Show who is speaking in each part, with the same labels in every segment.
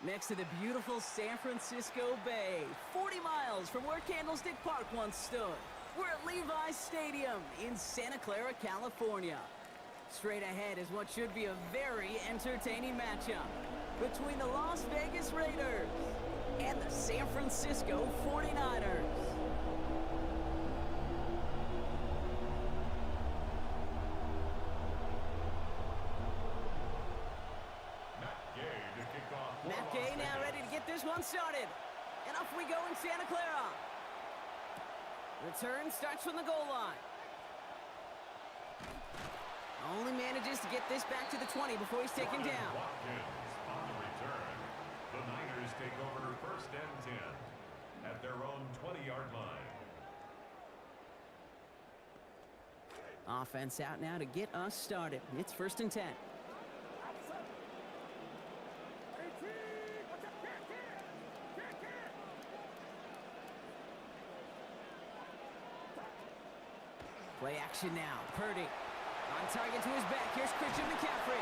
Speaker 1: next to the beautiful San Francisco Bay, 40 miles from where Candlestick Park once stood. We're at Levi's Stadium in Santa Clara, California. Straight ahead is what should be a very entertaining matchup between the Las Vegas Raiders and the San Francisco 49ers. Matt Gay now ready to get this one started. And off we go in Santa Clara. Return starts from the goal line. Only manages to get this back to the 20 before he's taken down.
Speaker 2: On the return, the Niners take over first and 10 at their own 20-yard line.
Speaker 1: Offense out now to get us started. It's first and 10. Play action now. Purdy on target to his back. Here's Christian McCaffrey.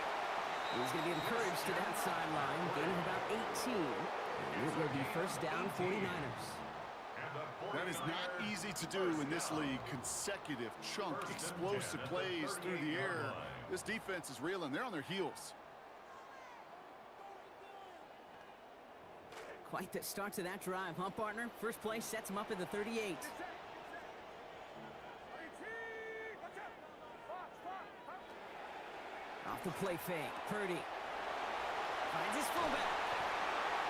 Speaker 1: He's going to be encouraged to that sideline. Gain of about 18. And it will be first down 49ers.
Speaker 3: That is not easy to do in this league. Consecutive, chunk, explosive plays through the air. This defense is reeling. They're on their heels.
Speaker 1: Quite the start to that drive, huh, partner? First play sets him up at the 38. Off the play fake, Purdy finds his fullback.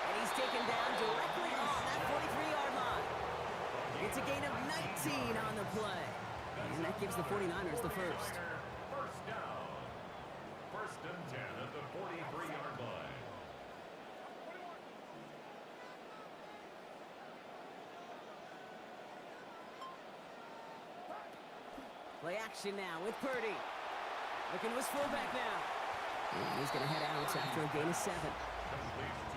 Speaker 1: And he's taken down directly on that 43-yard line. It's a gain of 19 on the play. And that gives the 49ers the first.
Speaker 2: First down. First and 10 at the 43-yard line.
Speaker 1: Play action now with Purdy. Looking to his fullback now. And he's going to head out after a gain of 7.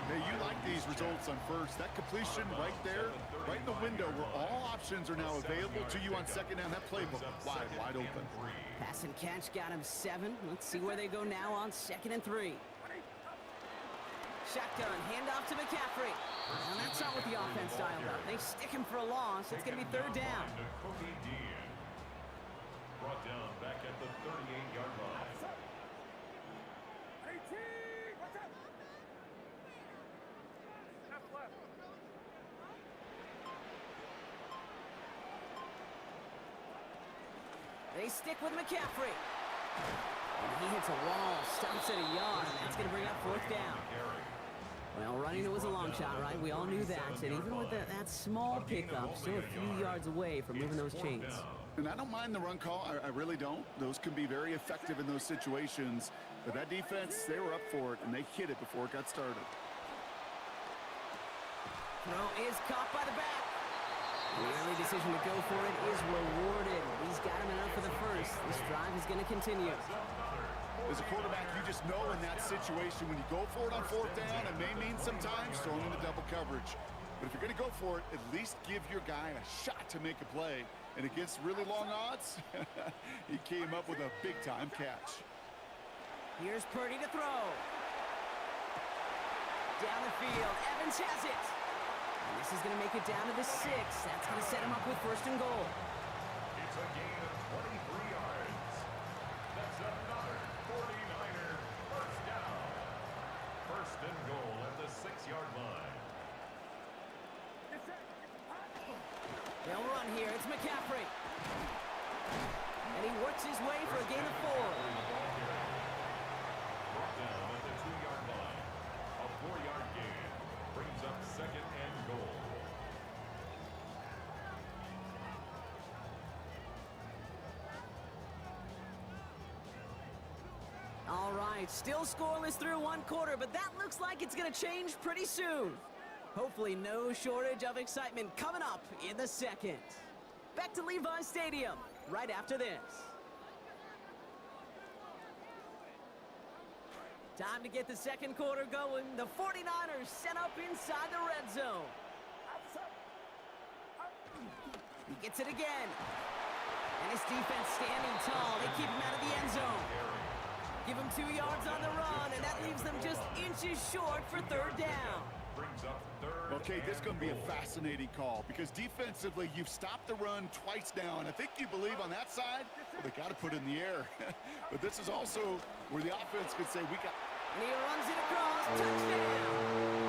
Speaker 3: Hey, you like these results on first. That completion right there, right in the window where all options are now available to you on second down. That playbook wide open.
Speaker 1: Pass and catch got him 7. Let's see where they go now on second and 3. Shotgun, handoff to McCaffrey. And that's not what the offense dialed up. They stick him for a loss. It's going to be third down.
Speaker 2: Brought down back at the 38-yard line.
Speaker 1: They stick with McCaffrey. And he hits a wall, stops at a yard, and that's going to bring up fourth down. Well, running it was a long shot, right? We all knew that. And even with that small pickup, still a few yards away from moving those chains.
Speaker 3: And I don't mind the run call. I really don't. Those can be very effective in those situations. But that defense, they were up for it, and they hit it before it got started.
Speaker 1: Throw is caught by the back. The early decision to go for it is rewarded. He's got him enough for the first. This drive is going to continue.
Speaker 3: As a quarterback, you just know in that situation when you go for it on fourth down, it may mean sometimes throwing into double coverage. But if you're going to go for it, at least give your guy a shot to make a play. And against really long odds, he came up with a big-time catch.
Speaker 1: Here's Purdy to throw. Down the field, Evans has it. And this is going to make it down to the 6. That's going to set him up with first and goal.
Speaker 2: It's a gain of 23 yards. That's another 49er first down. First and goal at the 6-yard line.
Speaker 1: They'll run here. It's McCaffrey. And he works his way for a gain of 4.
Speaker 2: Brought down at the 2-yard line. A 4-yard gain brings up second and goal.
Speaker 1: All right, still scoreless through one quarter, but that looks like it's going to change pretty soon. Hopefully no shortage of excitement coming up in the second. Back to Levi's Stadium right after this. Time to get the second quarter going. The 49ers set up inside the red zone. He gets it again. And his defense standing tall. They keep him out of the end zone. Give them 2 yards on the run, and that leaves them just inches short for third down.
Speaker 2: Brings up third.
Speaker 3: Okay, this is going to be a fascinating call because defensively, you've stopped the run twice now, and I think you believe on that side, well, they got to put it in the air. But this is also where the offense could say, we got...
Speaker 1: And he runs it across. Touchdown!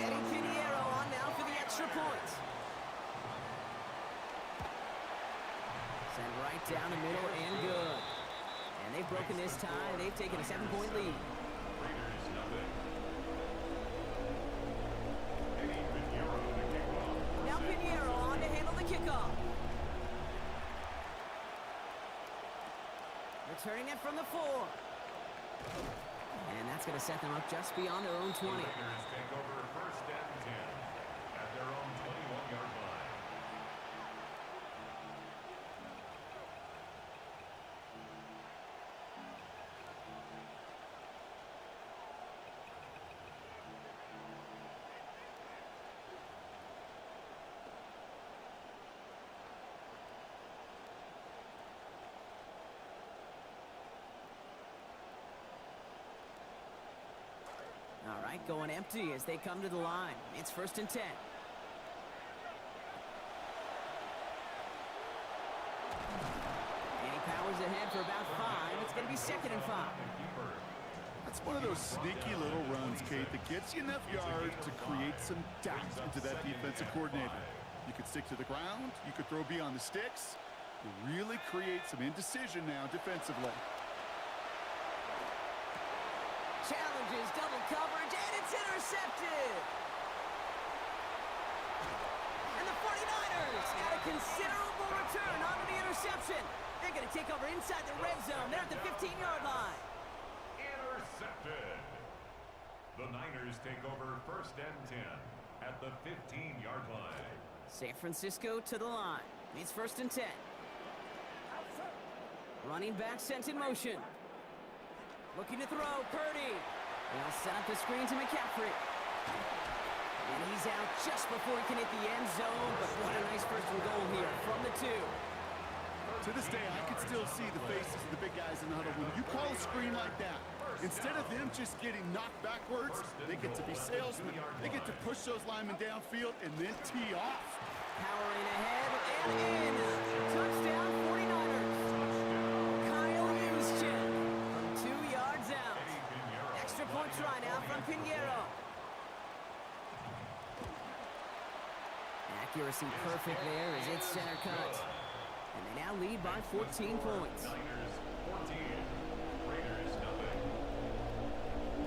Speaker 1: Eddie Pinheiro on now for the extra point. Send right down the middle and good. And they've broken this tie. They've taken a 7-point lead.
Speaker 2: Raiders nothing. Eddie Pinheiro to kick off.
Speaker 1: Now Pinheiro on to handle the kickoff. Returning it from the 4. And that's going to set them up just beyond their own 20.
Speaker 2: Raiders take over first and 10 at their own 21-yard line.
Speaker 1: All right, going empty as they come to the line. It's first and 10. And he powers ahead for about 5. It's going to be second and 5.
Speaker 3: That's one of those sneaky little runs, Kate, that gets you enough yards to create some doubt into that defensive coordinator. You could stick to the ground. You could throw beyond the sticks. You really create some indecision now defensively.
Speaker 1: Challenges, double coverage, and it's intercepted. And the 49ers got a considerable return onto the interception. They're going to take over inside the red zone. They're at the 15-yard line.
Speaker 2: Intercepted. The Niners take over first and 10 at the 15-yard line.
Speaker 1: San Francisco to the line. It's first and 10. Running back sent in motion. Looking to throw, Purdy. They'll set up the screen to McCaffrey. And he's out just before he can hit the end zone, but what a nice first and goal here from the 2.
Speaker 3: To this day, I can still see the faces of the big guys in the huddle. When you call a screen like that, instead of them just getting knocked backwards, they get to be salesmen. They get to push those linemen downfield and then tee off.
Speaker 1: Powering ahead and in. Touchdown 49ers. Kyle Juszczyk from 2 yards out. Extra point try now from Pinheiro. Accuracy perfect there as it's center cut. And they now lead by 14 points.
Speaker 2: Niners 14. Raiders nothing.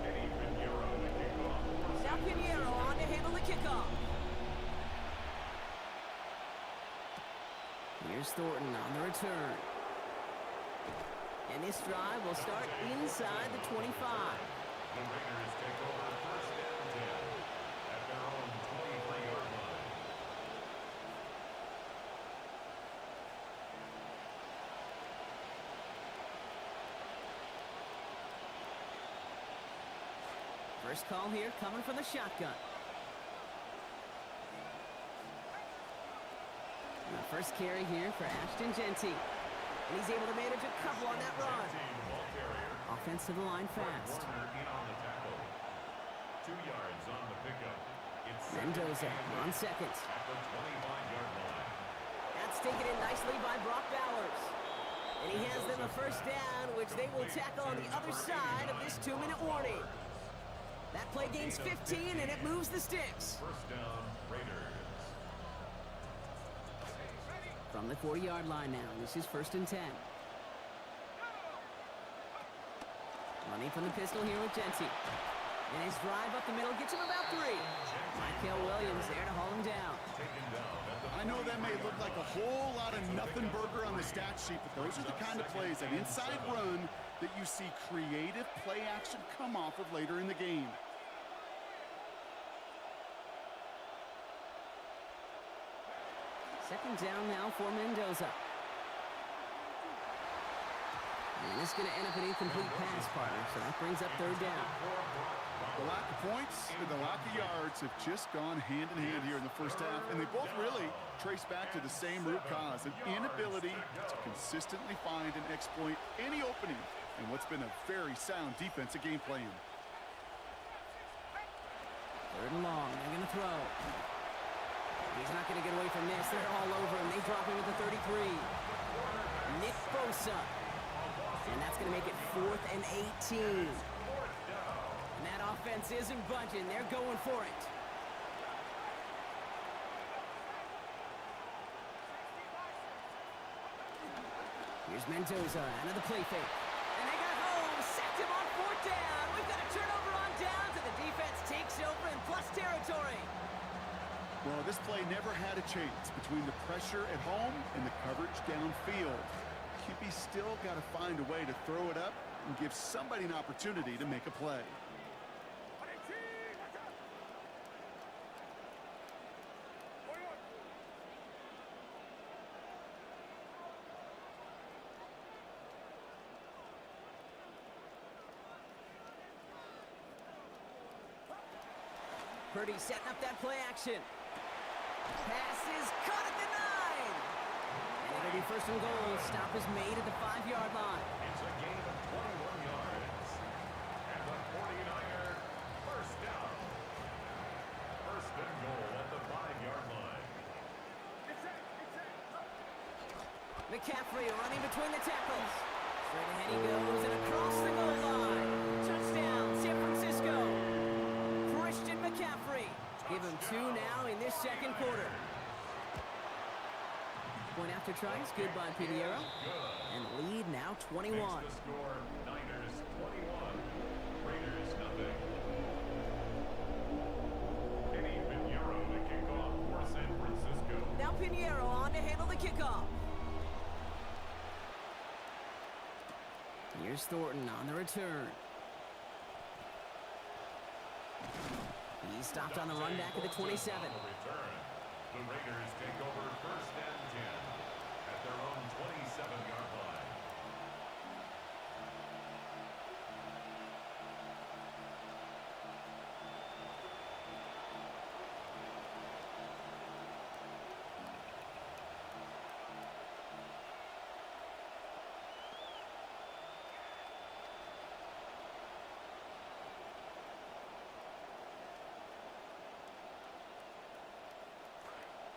Speaker 2: Eddie Pinheiro to kick off.
Speaker 1: Now Pinheiro on to handle the kickoff. Here's Thornton on the return. And this drive will start inside the 25.
Speaker 2: The Raiders take over first and 10 at their own 23-yard line.
Speaker 1: First call here coming from the shotgun. And the first carry here for Ashton Genty. And he's able to manage a couple on that run.
Speaker 2: Ball carrier.
Speaker 1: Offense to the line fast.
Speaker 2: Warner in on the tackle. 2 yards on the pickup. It's
Speaker 1: Mendoza on second.
Speaker 2: at the 25-yard line.
Speaker 1: That's taken in nicely by Brock Bowers. And he has them a first down, which they will tackle on the other side of this 2-minute warning. That play gains 15, and it moves the sticks.
Speaker 2: First down, Raiders.
Speaker 1: From the 40-yard line now, this is first and 10. Running from the pistol here with Genty. And his drive up the middle gets him about 3. Michael Williams there to haul him down.
Speaker 2: Taken down at the
Speaker 3: I know that may look like a whole lot of nothing burger on the stat sheet, but those are the kind of plays, an inside run, that you see creative play action come off of later in the game.
Speaker 1: Second down now for Mendoza. And it's going to end up an incomplete pass, partner, so that brings up third down.
Speaker 3: The lack of points and the lack of yards have just gone hand in hand here in the first half, and they both really trace back to the same root cause, an inability to consistently find and exploit any opening in what's been a very sound defensive game plan.
Speaker 1: 3rd and long. They're going to throw. He's not going to get away from this. They're all over him. They drop him at the 33. Nick Bosa. And that's going to make it 4th and 18. And that offense isn't budging. They're going for it. Here's Mendoza out of the play fake. And they got home. Sacked him on 4th down. We've got a turnover on downs, and the defense takes over in plus territory.
Speaker 3: Well, this play never had a chance between the pressure at home and the coverage downfield. QB still got to find a way to throw it up and give somebody an opportunity to make a play.
Speaker 1: Purdy setting up that play action. Pass is caught at the 9. And it'll be 1st and goal. Stop is made at the 5-yard line.
Speaker 2: It's a gain of 21 yards. And the 49er first down. 1st and goal at the 5-yard line.
Speaker 1: McCaffrey running between the tackles. Straight ahead he goes and across the goal line. Touchdown, San Francisco. Christian McCaffrey. Give him 2 now in this 2nd quarter. Point after tries, good by Pinheiro. And lead now 21.
Speaker 2: Makes the score, Niners 21, Raiders nothing. Kenny Pinheiro to kick off for San Francisco.
Speaker 1: Now Pinheiro on to handle the kickoff. Here's Thornton on the return. He stopped on the run back at the 27.
Speaker 2: The Raiders take over 1st and 10 at their own 27-yard line.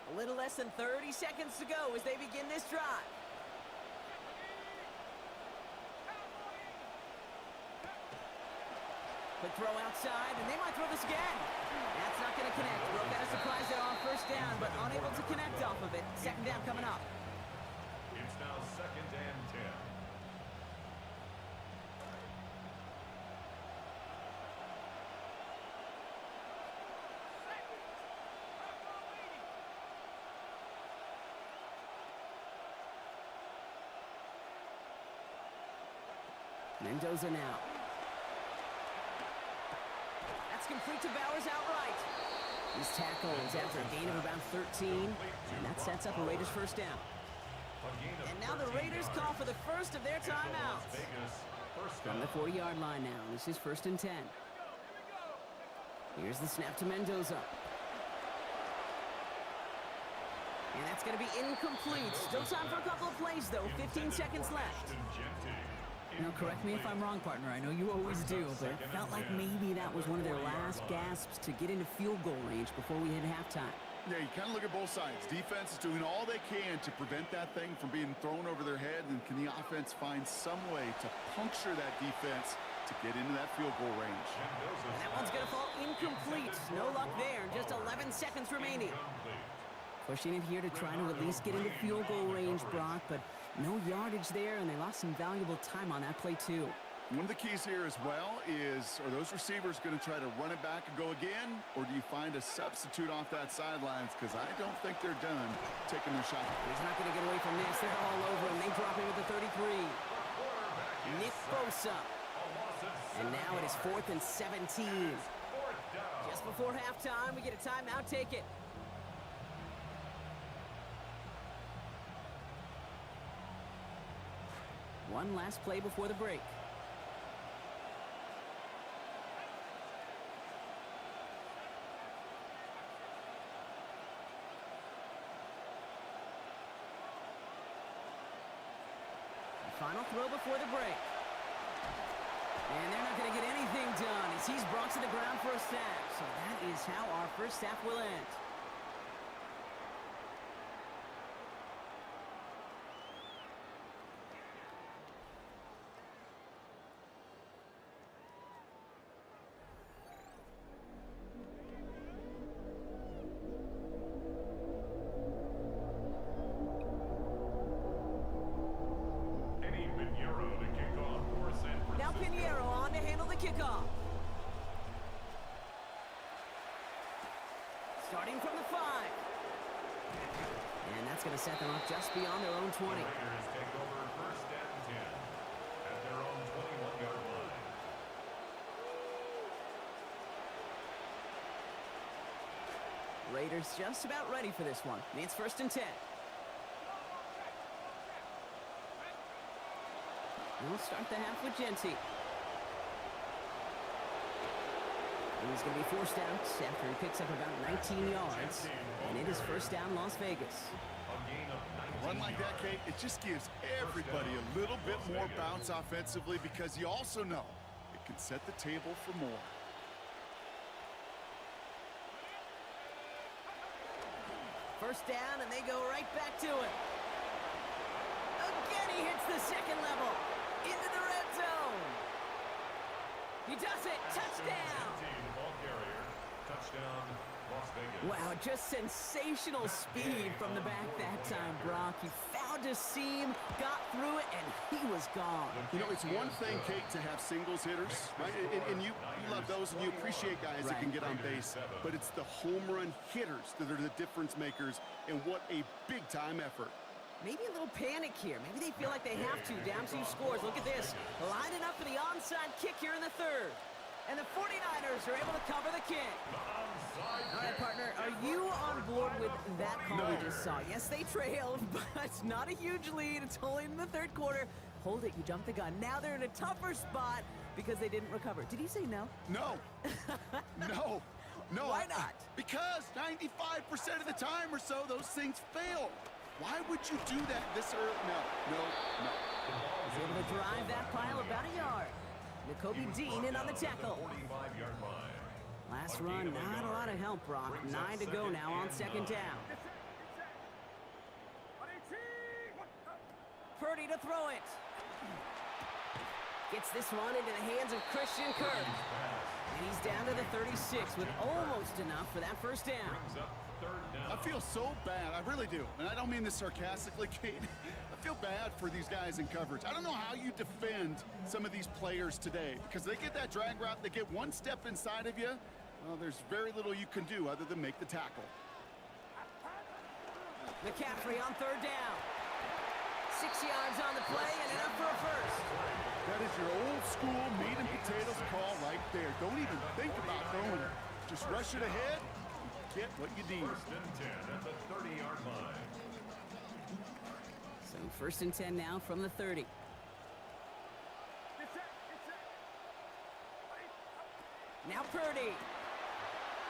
Speaker 1: A little less than 30 seconds to go as they begin this drive. Quick throw outside, and they might throw this again. That's not going to connect. Broke out a surprise there on 1st down, but unable to connect off of it. 2nd down coming up.
Speaker 2: It's now 2nd and 10.
Speaker 1: Mendoza now. That's complete to Bowers outright. He's tackled after a gain of about 13, and that sets up a Raiders 1st down. And now the Raiders call for the first of their timeouts. From the 40-yard line now, this is 1st and 10. Here's the snap to Mendoza. And that's going to be incomplete. Still time for a couple of plays, though. 15 seconds left. Now, correct me if I'm wrong, partner. I know you always do, but it felt like maybe that was one of their last gasps to get into field goal range before we hit halftime.
Speaker 3: Yeah, you kind of look at both sides. Defense is doing all they can to prevent that thing from being thrown over their head, and can the offense find some way to puncture that defense to get into that field goal range?
Speaker 1: And that one's going to fall incomplete. No luck there. Just 11 seconds remaining. Pushing it here to try to at least get into field goal range, Brock, but no yardage there, and they lost some valuable time on that play, too.
Speaker 3: One of the keys here as well is, are those receivers going to try to run it back and go again, or do you find a substitute off that sidelines? Because I don't think they're done taking their shot.
Speaker 1: He's not going to get away from this. They're all over him. They drop him at the 33. Nick Bosa. And now it is 4th and 17. Just before halftime, we get a timeout. Take it. One last play before the break. Final throw before the break. And they're not going to get anything done as he's brought to the ground for a sack. So that is how our first half will end.
Speaker 2: Now
Speaker 1: Pinheiro on to handle the kickoff. Starting from the 5. And that's going to set them up just beyond their own 20.
Speaker 2: The Raiders take over first and 10 at their own 21-yard line.
Speaker 1: Raiders just about ready for this one. It's first and 10. We'll start the half with Genty. He's going to be forced out after he picks up about 19 yards. And it is first down Las Vegas.
Speaker 3: A run like that, Kate, it just gives everybody a little bit more bounce offensively because you also know it can set the table for more.
Speaker 1: First down, and they go right back to it. Again, he hits the second level. Into the red zone. He does it. Touchdown.
Speaker 2: Touchdown, Las Vegas.
Speaker 1: Wow, just sensational speed from the back that time, Brock. He found a seam, got through it, and he was gone.
Speaker 3: You know, it's one thing, Kate, to have singles hitters, right? And you love those, and you appreciate guys that can get on base. But it's the home run hitters that are the difference makers, and what a big-time effort.
Speaker 1: Maybe a little panic here. Maybe they feel like they have to. Down 2 scores. Look at this. Lining up for the onside kick here in the 3rd. And the 49ers are able to cover the kick. All right, partner, are you on board with that call we just saw? Yes, they trailed, but it's not a huge lead. It's only in the 3rd quarter. Hold it, you jumped the gun. Now they're in a tougher spot because they didn't recover. Did he say no?
Speaker 3: No. No. No.
Speaker 1: Why not?
Speaker 3: Because 95% of the time or so, those things fail. Why would you do that this early? No.
Speaker 1: He's able to drive that pile about a yard. Nakobe Dean in on the tackle.
Speaker 2: 45-yard line.
Speaker 1: Last run, not a lot of help, Brock. 9 to go now on 2nd down. Purdy to throw it. Gets this one into the hands of Christian Kirk. And he's down to the 36 with almost enough for that first down.
Speaker 3: I feel so bad. I really do. And I don't mean this sarcastically, Kate. I feel bad for these guys in coverage. I don't know how you defend some of these players today because they get that drag route, they get one step inside of you. Well, there's very little you can do other than make the tackle.
Speaker 1: McCaffrey on 3rd down. 6 yards on the play and enough for a first.
Speaker 3: That is your old school meat and potatoes call right there. Don't even think about throwing it. Just rush it ahead and get what you need.
Speaker 2: First and 10 at the 30-yard line.
Speaker 1: So first and 10 now from the 30. Now Purdy.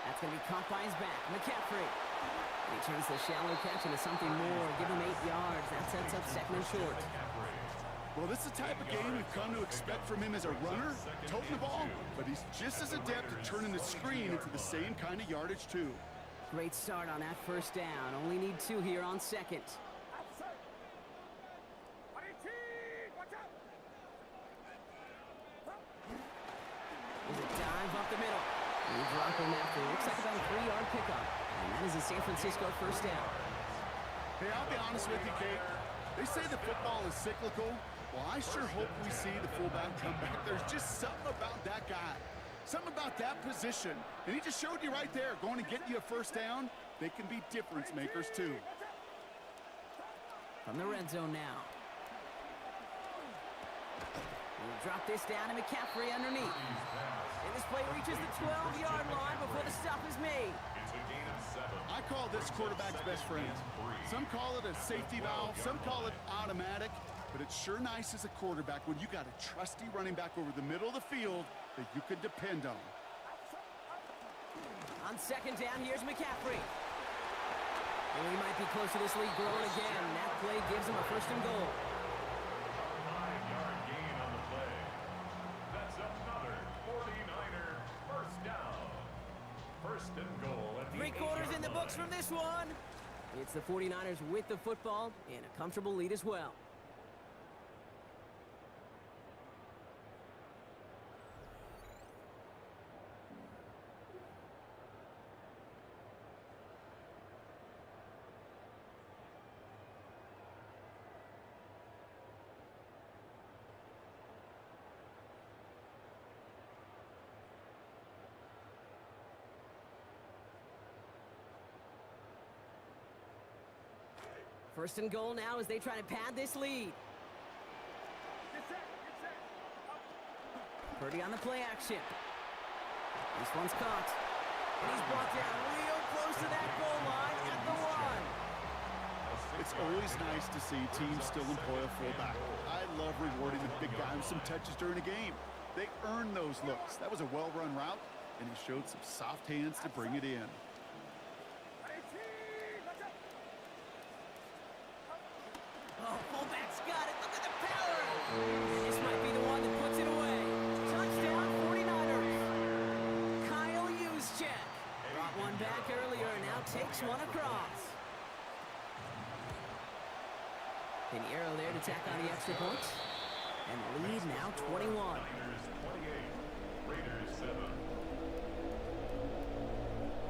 Speaker 1: That's going to be caught by his back. McCaffrey. And he turns the shallow catch into something more. Give him 8 yards. That sets up 2nd and short.
Speaker 3: Well, this is the type of game we've come to expect from him as a runner, toting the ball, but he's just as adept at turning the screen into the same kind of yardage, too.
Speaker 1: Great start on that first down. Only need 2 here on 2nd. There's a dive up the middle. And you drop him after. Looks like about a 3-yard pickup. And that is a San Francisco first down.
Speaker 3: Hey, I'll be honest with you, Kate. They say the football is cyclical. Well, I sure hope we see the fullback come back. There's just something about that guy. Something about that position. And he just showed you right there, going to get you a first down. They can be difference makers, too.
Speaker 1: From the red zone now. We'll drop this down to McCaffrey underneath. And this play reaches the 12-yard line before the stop is made.
Speaker 2: It's a gain of 7.
Speaker 3: I call this quarterback's best friend. Some call it a safety valve, some call it automatic, but it's sure nice as a quarterback when you got a trusty running back over the middle of the field that you can depend on.
Speaker 1: On 2nd down, here's McCaffrey. And he might be close to this lead growing again. That play gives him a 1st and goal. It's the 49ers with the football and a comfortable lead as well. First and goal now as they try to pad this lead. Purdy on the play action. This one's caught. And he's brought down real close to that goal line at the 1.
Speaker 3: It's always nice to see teams still employ a fullback. I love rewarding the big guy with some touches during a game. They earn those looks. That was a well-run route, and he showed some soft hands to bring it in.
Speaker 1: Oh, fullback's got it. Look at the power. This might be the one that puts it away. Touchdown, 49ers. Kyle Juszczyk brought one back earlier and now takes one across. Pinheiro there to tack on the extra point. And the lead now 21.
Speaker 2: Niners 28, Raiders 7.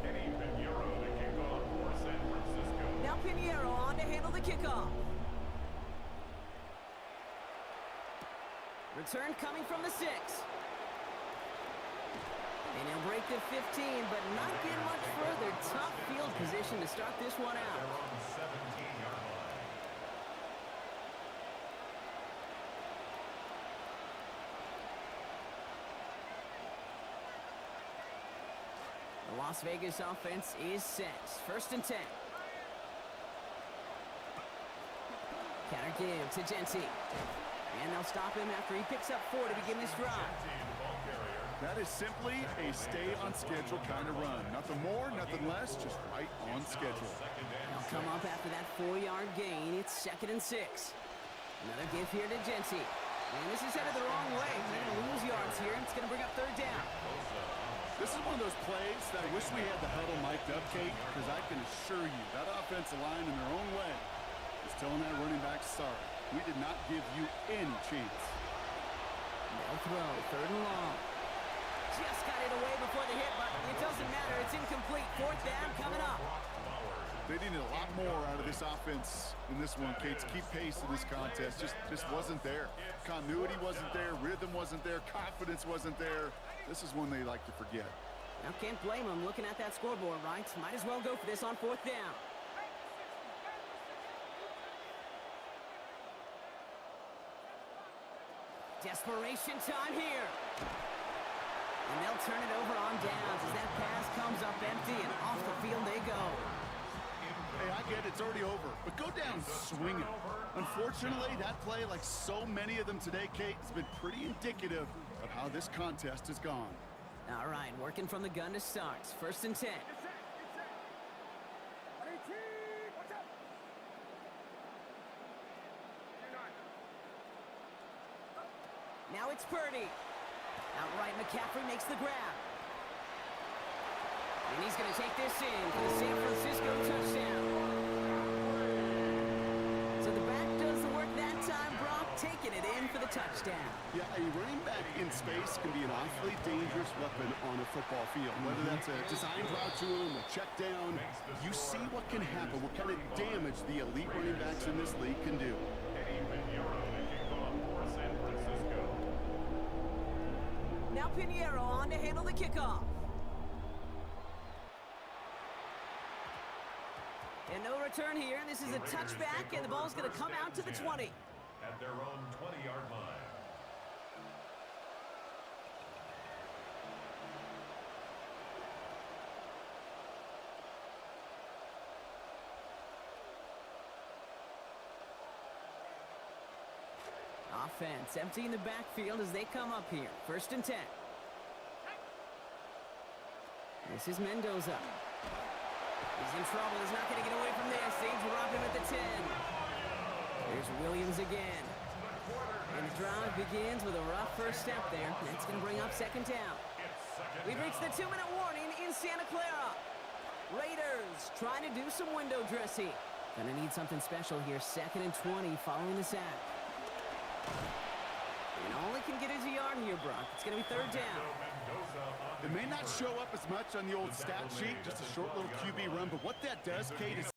Speaker 2: Kenny Pinheiro to kick off for San Francisco.
Speaker 1: Now Pinheiro on to handle the kickoff. Return coming from the 6. And he'll break the 15, but not get much further. Tough field position to start this one
Speaker 2: They're
Speaker 1: out.
Speaker 2: on the 17-yard line.
Speaker 1: The Las Vegas offense is set. First and 10. Counter give to Genty. And they'll stop him after he picks up 4 to begin this drive.
Speaker 3: That is simply a stay-on-schedule kind of run. Nothing more, nothing less, just right on schedule.
Speaker 1: They'll come up after that 4-yard gain. It's 2nd and 6. Another give here to Genty. And this is headed the wrong way. They're going to lose yards here, and it's going to bring up 3rd down.
Speaker 3: This is one of those plays that I wish we had the huddle mic'd up, Kate, because I can assure you that offensive line in their own way is telling that running back, sorry, we did not give you any chance.
Speaker 1: They'll throw, 3rd and long. Just got it away before the hit, but it doesn't matter. It's incomplete. 4th down coming up.
Speaker 3: They needed a lot more out of this offense in this one, Kate, to keep pace in this contest. Just wasn't there. Continuity wasn't there. Rhythm wasn't there. Confidence wasn't there. This is one they like to forget.
Speaker 1: Now, can't blame them looking at that scoreboard, right? Might as well go for this on 4th down. Desperation time here. And they'll turn it over on downs as that pass comes up empty and off the field they go.
Speaker 3: Hey, I get it, it's already over, but go down swinging. Unfortunately, that play, like so many of them today, Kate, has been pretty indicative of how this contest has gone.
Speaker 1: All right, working from the gun to start. 1st and 10. Now it's Purdy. Outright McCaffrey makes the grab. And he's going to take this in for the San Francisco touchdown. So the back does the work that time, Brock, taking it in for the touchdown.
Speaker 3: Yeah, a running back in space can be an awfully dangerous weapon on a football field. Whether that's a designed route to him, a check down, you see what can happen, what kind of damage the elite running backs in this league can do.
Speaker 2: Kenny Pinheiro to kick off for San Francisco.
Speaker 1: Now Pinheiro on to handle the kickoff. And no return here. This is a touchback, and the ball's going to come out to the 20.
Speaker 2: At their own 20-yard line.
Speaker 1: Offense emptying the backfield as they come up here. 1st and 10. This is Mendoza. He's in trouble. He's not going to get away from this. They drop him at the 10. There's Williams again. And the drive begins with a rough first step there. That's going to bring up 2nd down. We've reached the 2-minute warning in Santa Clara. Raiders trying to do some window dressing. Gonna need something special here. 2nd and 20 following the sack. And only can get his yard here, Brock. It's gonna be 3rd down.
Speaker 3: It may not show up as much on the old stat sheet, just a short little QB run, but what that does, Kate, is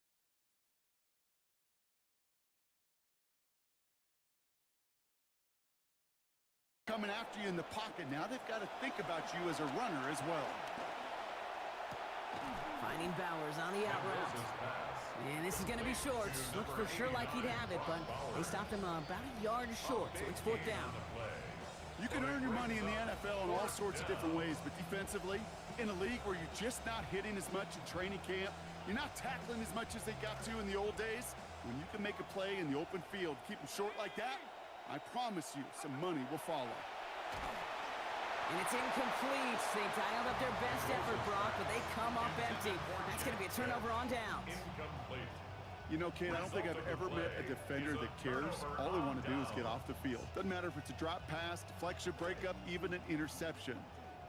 Speaker 3: coming after you in the pocket. Now they've got to think about you as a runner as well.
Speaker 1: Finding Bowers on the out route. And this is going to be short. Looked for sure like he'd have it, but they stopped him about a yard short, so it's 4th down.
Speaker 3: You can earn your money in the NFL in all sorts of different ways, but defensively, in a league where you're just not hitting as much in training camp, you're not tackling as much as they got to in the old days, when you can make a play in the open field, keep them short like that, I promise you some money will follow.
Speaker 1: And it's incomplete. They dialed up their best effort, Brock, but they come up empty. That's going to be a turnover on downs.
Speaker 2: Incomplete.
Speaker 3: You know, Kate, I don't think I've ever met a defender that cares. All they want to do is get off the field. Doesn't matter if it's a drop pass, deflection, breakup, even an interception.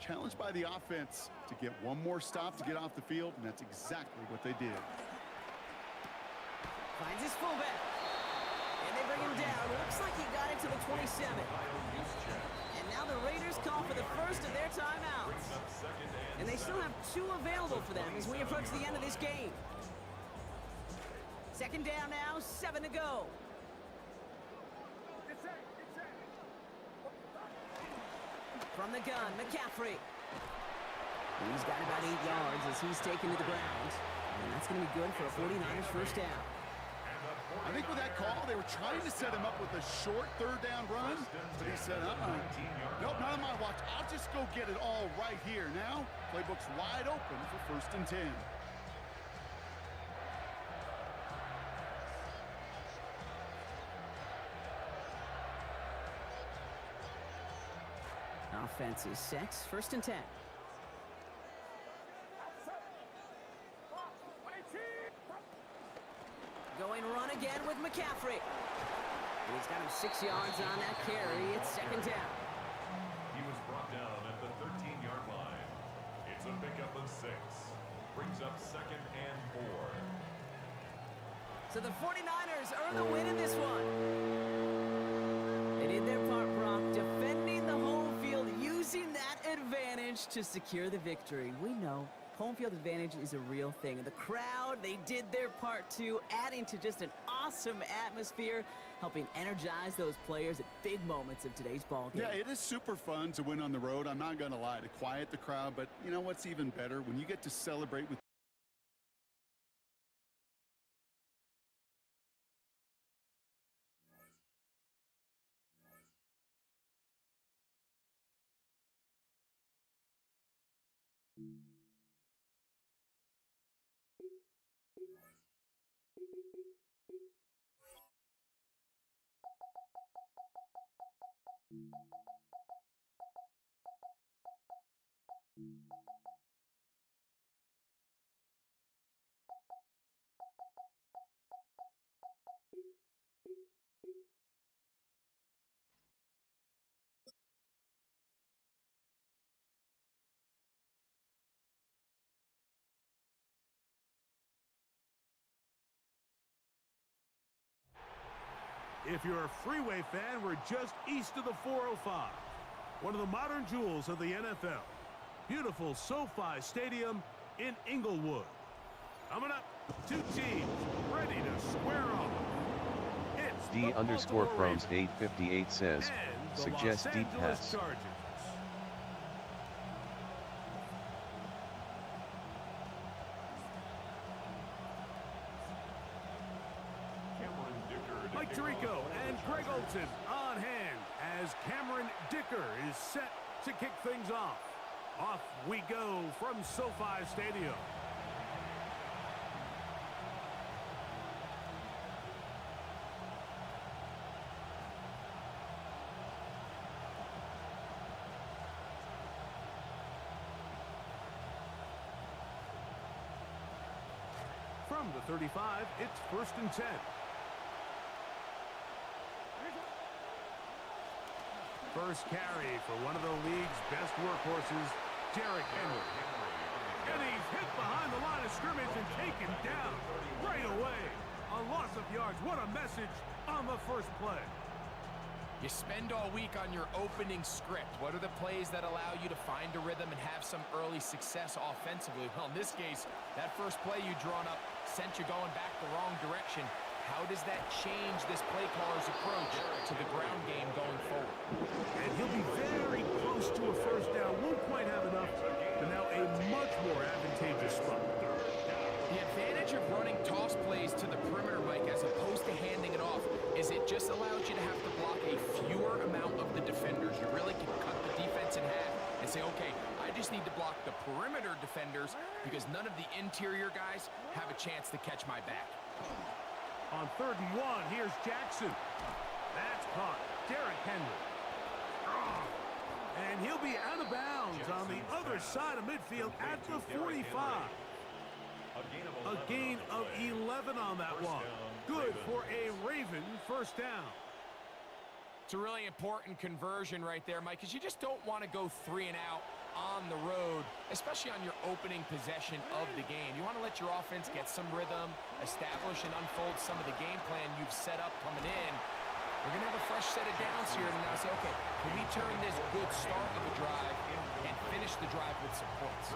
Speaker 3: Challenged by the offense to get one more stop to get off the field, and that's exactly what they did.
Speaker 1: Finds his fullback. And they bring him down. Looks like he got it to the 27. And now the Raiders call for the first of their timeouts. And they still have 2 available for them as we approach the end of this game. 2nd down now, 7 to go. From the gun, McCaffrey. He's got about 8 yards as he's taken to the ground. And that's going to be good for a 49ers first down.
Speaker 3: I think with that call, they were trying to set him up with a short 3rd down run, but he said, nope, not on my watch. I'll just go get it all right here. Now, playbook's wide open for 1st and 10.
Speaker 1: Offense is set. 1st and 10. Going run again with McCaffrey. And he's got him 6 yards on that carry. It's 2nd down.
Speaker 2: He was brought down at the 13-yard line. It's a pickup of 6. Brings up 2nd and 4.
Speaker 1: So the 49ers earn the win in this one. They did their part, Brock, defending the home field, using that advantage to secure the victory. We know home field advantage is a real thing. And the crowd, they did their part too, adding to just an awesome atmosphere, helping energize those players at big moments of today's ball game.
Speaker 3: Yeah, it is super fun to win on the road. I'm not going to lie, to quiet the crowd. But you know what's even better? When you get to celebrate with
Speaker 4: If you're a freeway fan, we're just east of the 405. One of the modern jewels of the NFL. Beautiful SoFi Stadium in Inglewood. Coming up, 2 teams ready to square off. It's
Speaker 5: D_Proms 858 says, suggest deep pass.
Speaker 4: Chargers. Mike Tirico and Greg Olsen on hand as Cameron Dicker is set to kick things off. Off we go from SoFi Stadium. From the 35, it's 1st and 10. First carry for one of the league's best workhorses, Derrick Henry. And he's hit behind the line of scrimmage and taken down right away. A loss of yards. What a message on the first play.
Speaker 6: You spend all week on your opening script. What are the plays that allow you to find a rhythm and have some early success offensively? Well, in this case, that first play you drawn up sent you going back the wrong direction. How does that change this play caller's approach to the ground game going forward?
Speaker 4: And he'll be very close to a first down. Won't quite have enough, but now a much more advantageous spot.
Speaker 6: The advantage of running toss plays to the perimeter, Mike, as opposed to handing it off, is it just allows you to have to block a fewer amount of the defenders. You really can cut the defense in half and say, okay, I just need to block the perimeter defenders because none of the interior guys have a chance to catch my back.
Speaker 4: On 3rd and 1, here's Jackson. That's caught. Derrick Henry. And he'll be out of bounds on the other side of midfield at the 45. A gain of 11 on that one. Good for a Raven first down.
Speaker 6: It's a really important conversion right there, Mike, because you just don't want to go 3 and out on the road, especially on your opening possession of the game. You want to let your offense get some rhythm, establish and unfold some of the game plan you've set up coming in. We're going to have a fresh set of downs here and now say, okay, can we turn this good start of a drive and finish the drive with some points?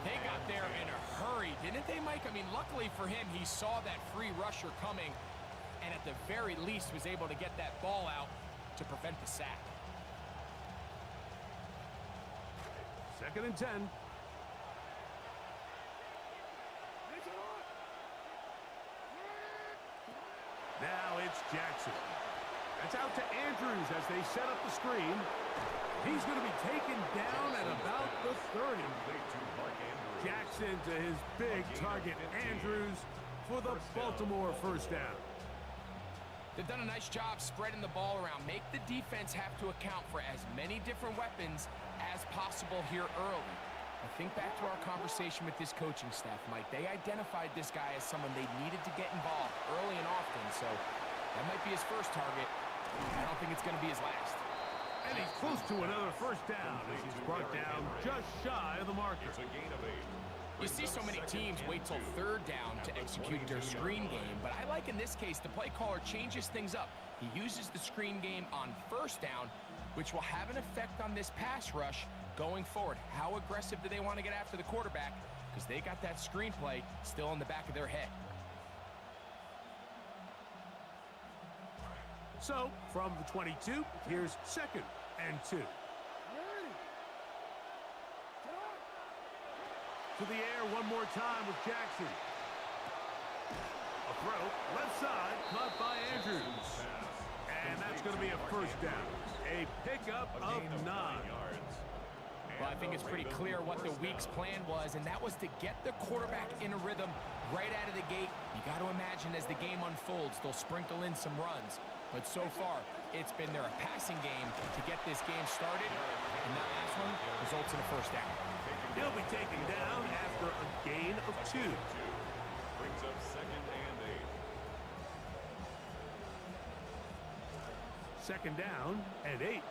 Speaker 6: They got there in a hurry, didn't they, Mike? I mean, luckily for him, he saw that free rusher coming and at the very least was able to get that ball out to prevent the sack.
Speaker 4: 2nd and 10. Now it's Jackson. That's out to Andrews as they set up the screen. He's going to be taken down at about the 30. Jackson to his big target, Andrews, for the Baltimore first down.
Speaker 6: They've done a nice job spreading the ball around. Make the defense have to account for as many different weapons as possible here early. I think back to our conversation with this coaching staff, Mike. They identified this guy as someone they needed to get involved early and often, so that might be his first target. I don't think it's going to be his last.
Speaker 4: And he's close to another first down as he's brought down just shy of the marker.
Speaker 6: You see so many teams wait till 3rd down to execute their screen game, but I like in this case the play caller changes things up. He uses the screen game on 1st down, which will have an effect on this pass rush going forward. How aggressive do they want to get after the quarterback? Because they got that screen play still in the back of their head.
Speaker 4: So, from the 22, here's 2nd and 2. To the air one more time with Jackson. A throw, left side, caught by Andrews. And that's going to be a first down. A pickup of 9.
Speaker 6: Well, I think it's pretty clear what the week's plan was, and that was to get the quarterback in a rhythm right out of the gate. You got to imagine as the game unfolds, they'll sprinkle in some runs. But so far, it's been their passing game to get this game started, and that last one results in a first down.
Speaker 4: He'll be taken down after a gain of 2.
Speaker 2: Brings up 2nd and 8.
Speaker 4: 2nd down and 8.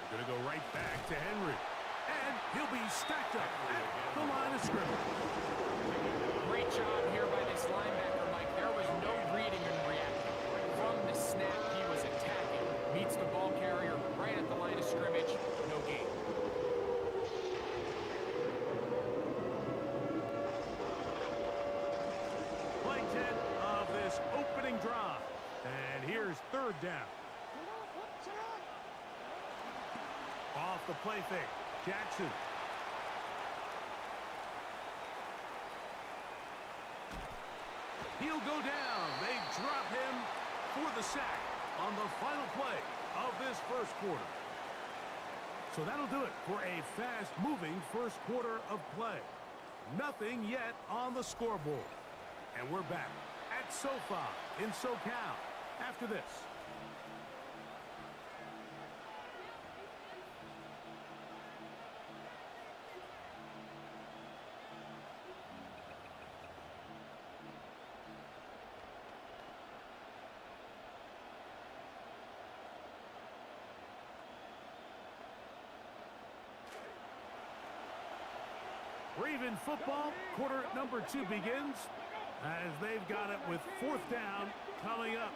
Speaker 4: We're going to go right back to Henry. And he'll be stacked up at the line of scrimmage.
Speaker 6: Great job here by this linebacker, Mike. There was no reading and reacting. From the snap, he was attacking. Meets the ball carrier right at the line of scrimmage. No gain.
Speaker 4: Play 10 of this opening drive. And here's 3rd down. Off the play fake, Jackson. He'll go down. They drop him for the sack on the final play of this first quarter. So that'll do it for a fast-moving first quarter of play. Nothing yet on the scoreboard. And we're back at SoFi in SoCal after this. We're even football. Quarter number 2 begins as they've got it with 4th down coming up.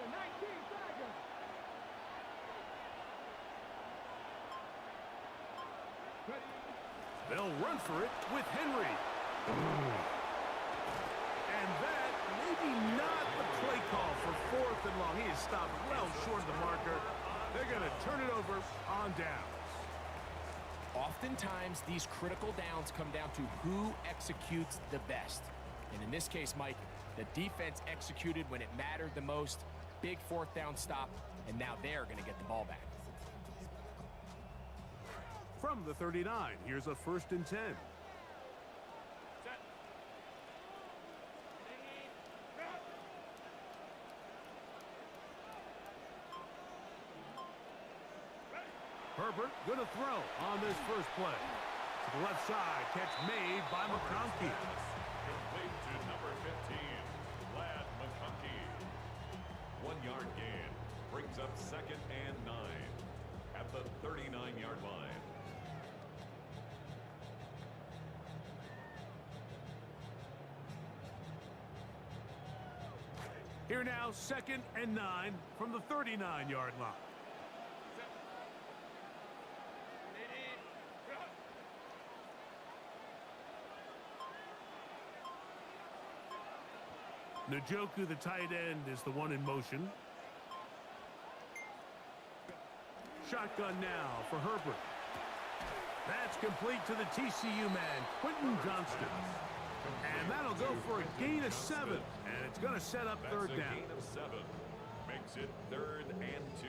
Speaker 4: They'll run for it with Henry. And that maybe not the play call for 4th and long. He is stopped well short of the marker. They're going to turn it over on downs.
Speaker 6: Oftentimes, these critical downs come down to who executes the best. And in this case, Mike, the defense executed when it mattered the most. Big 4th down stop, and now they're going to get the ball back.
Speaker 4: From the 39, here's a 1st and 10. Herbert going to throw on this first play. To the left side, catch made by McConkey.
Speaker 2: Complete to number 15, Lad McConkey. 1-yard gain brings up 2nd and 9 at the 39-yard line.
Speaker 4: Here now, 2nd and 9 from the 39-yard line. Njoku, the tight end, is the one in motion. Shotgun now for Herbert. That's complete to the TCU man, Quentin Johnston. And that'll go for a gain of 7. And it's going to set up 3rd down.
Speaker 2: That's a gain of 7. Makes it 3rd and 2.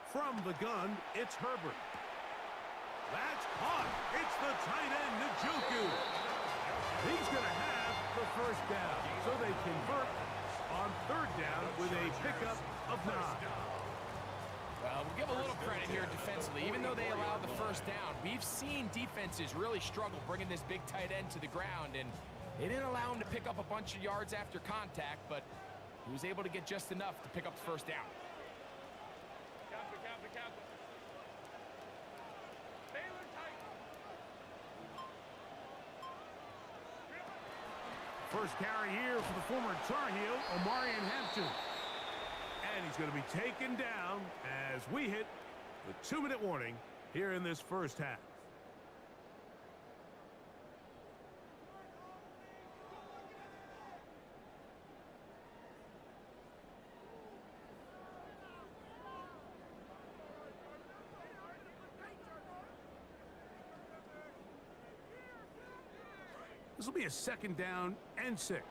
Speaker 4: From the gun, it's Herbert. That's caught. It's the tight end, Njoku. He's going to have the 1st down. So they convert on 3rd down with a pickup of 9.
Speaker 6: Well, we'll give a little credit here defensively. Even though they allowed the 1st down, we've seen defenses really struggle bringing this big tight end to the ground, and they didn't allow him to pick up a bunch of yards after contact, but he was able to get just enough to pick up the 1st down.
Speaker 4: First carry here for the former Tar Heel, Omarion Hampton. And he's going to be taken down as we hit the 2-minute warning here in this first half. This will be a 2nd down and 6.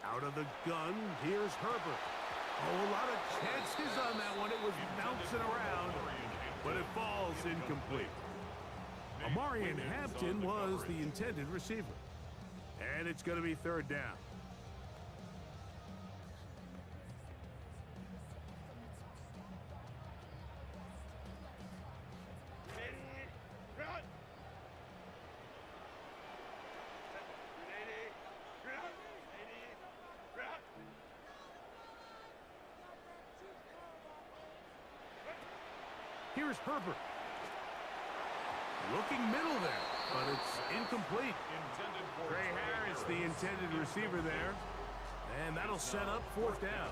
Speaker 4: Out of the gun, here's Herbert. Oh, a lot of chances on that one. It was bouncing around, but it falls incomplete. Omarion Hampton was the intended receiver. And it's going to be 3rd down. Here's Herbert. Looking middle there, but it's incomplete. Trey Harris, the intended receiver there. And that'll set up 4th down.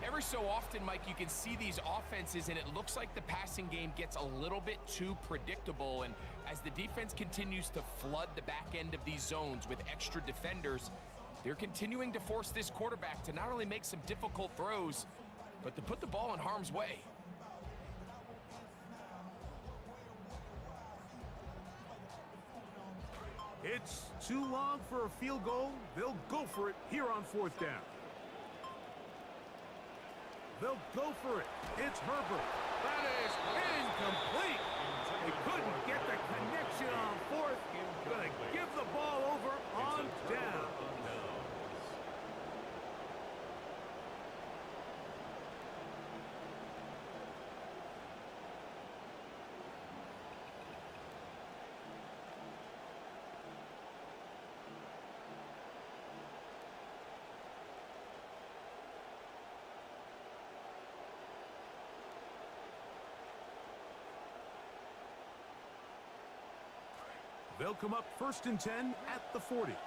Speaker 6: Every so often, Mike, you can see these offenses, and it looks like the passing game gets a little bit too predictable. And as the defense continues to flood the back end of these zones with extra defenders, they're continuing to force this quarterback to not only make some difficult throws, but to put the ball in harm's way.
Speaker 4: It's too long for a field goal. They'll go for it here on 4th down. They'll go for it. It's Herbert. That is incomplete. They couldn't get the connection on 4th. Going to give the ball over on down. They'll come up 1st and 10 at the 40. In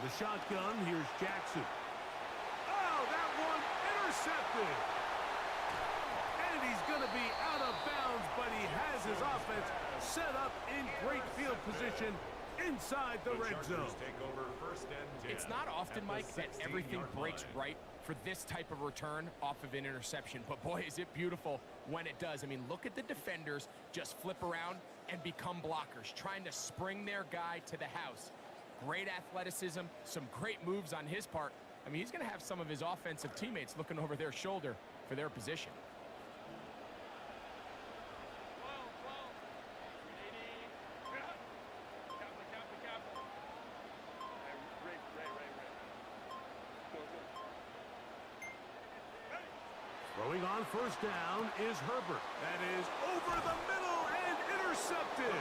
Speaker 4: the shotgun, here's Jackson. Oh, that one intercepted. And he's going to be out of bounds, but he has his offense set up in great field position inside the red zone.
Speaker 2: Take over 1st and 10
Speaker 6: It's not often,
Speaker 2: at the
Speaker 6: Mike, that everything
Speaker 2: 16-yard
Speaker 6: breaks
Speaker 2: line.
Speaker 6: right for this type of return off of an interception. But boy, is it beautiful when it does. I mean, look at the defenders just flip around and become blockers, trying to spring their guy to the house. Great athleticism, some great moves on his part. I mean, he's going to have some of his offensive teammates looking over their shoulder for their position.
Speaker 4: Throwing on 1st down is Herbert. That is over the middle and intercepted.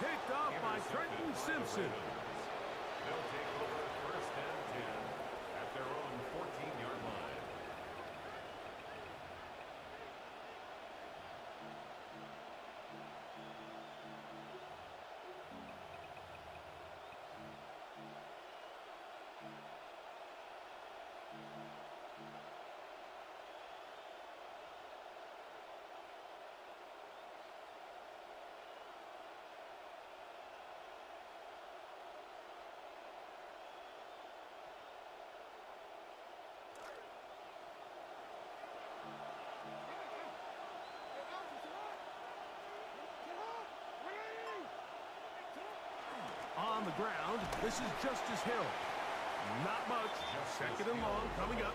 Speaker 4: Picked off by Trenton Simpson.
Speaker 2: They'll take over 1st and 10 at their own 14-yard line.
Speaker 4: On the ground, this is Justice Hill. Not much. 2nd and long coming up.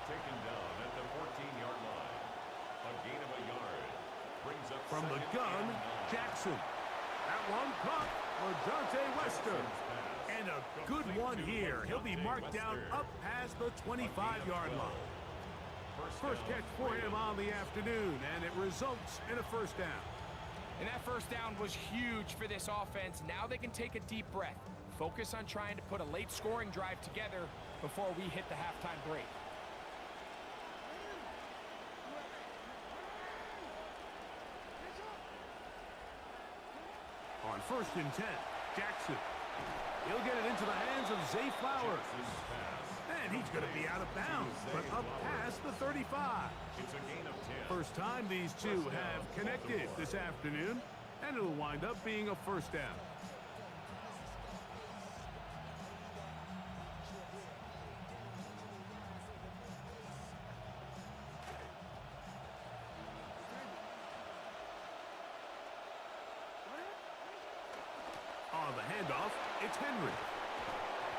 Speaker 2: Taken down at the 14-yard line. A gain of a yard. Brings up
Speaker 4: From the
Speaker 2: 2nd
Speaker 4: gun,
Speaker 2: and 9.
Speaker 4: Jackson. That one caught for Dante Wester. And a good one here. He'll be marked down up past the 25-yard line. First catch for him on the afternoon, and it results in a 1st down.
Speaker 6: And that 1st down was huge for this offense. Now they can take a deep breath. Focus on trying to put a late scoring drive together before we hit the halftime break.
Speaker 4: On 1st and 10, Jackson. He'll get it into the hands of Zay Flowers. And he's going to be out of bounds, but up past the 35.
Speaker 2: It's a gain of 10.
Speaker 4: First time these two have connected this afternoon, and it'll wind up being a 1st down. On the handoff, it's Henry.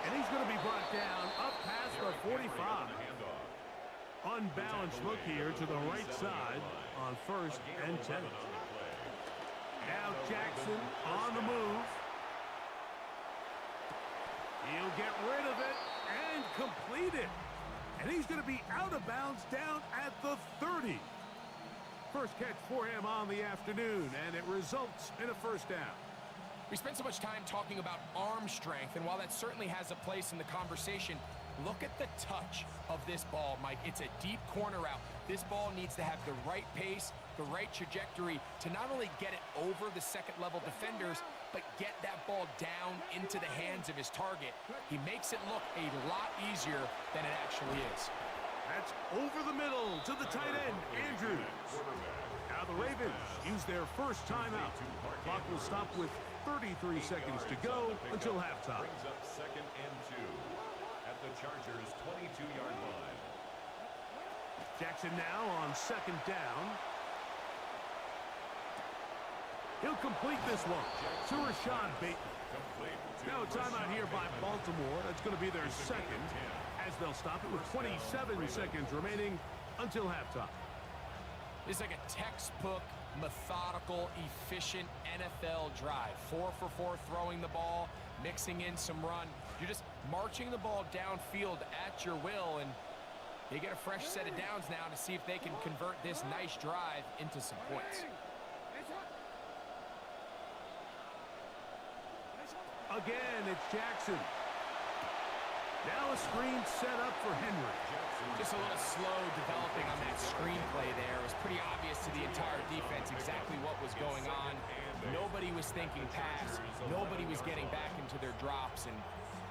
Speaker 4: And he's going to be brought down up past the 45. Unbalanced look here to the right side on 1st and 10. Now Jackson on the move. He'll get rid of it and complete it. And he's going to be out of bounds down at the 30. First catch for him on the afternoon, and it results in a 1st down.
Speaker 6: We spent so much time talking about arm strength, and while that certainly has a place in the conversation, look at the touch of this ball, Mike. It's a deep corner route. This ball needs to have the right pace, the right trajectory to not only get it over the second-level defenders, but get that ball down into the hands of his target. He makes it look a lot easier than it actually is.
Speaker 4: That's over the middle to the tight end, Andrews. Now the Ravens use their first timeout. Clock will stop with 33 seconds to go until halftime.
Speaker 2: Brings up 2nd and 2 at the Chargers' 22-yard line.
Speaker 4: Jackson now on 2nd down. He'll complete this one to Rashad Bateman. Now a timeout here by Baltimore. That's going to be their 2nd, as they'll stop it with 27 seconds remaining until halftime.
Speaker 6: It's like a textbook, methodical, efficient NFL drive. 4 for 4 throwing the ball, mixing in some run. You're just marching the ball downfield at your will, and they get a fresh set of downs now to see if they can convert this nice drive into some points.
Speaker 4: Again, it's Jackson. Now a screen set up for Henry.
Speaker 6: Just a little slow developing on that screenplay there. It was pretty obvious to the entire defense exactly what was going on. Nobody was thinking pass. Nobody was getting back into their drops, and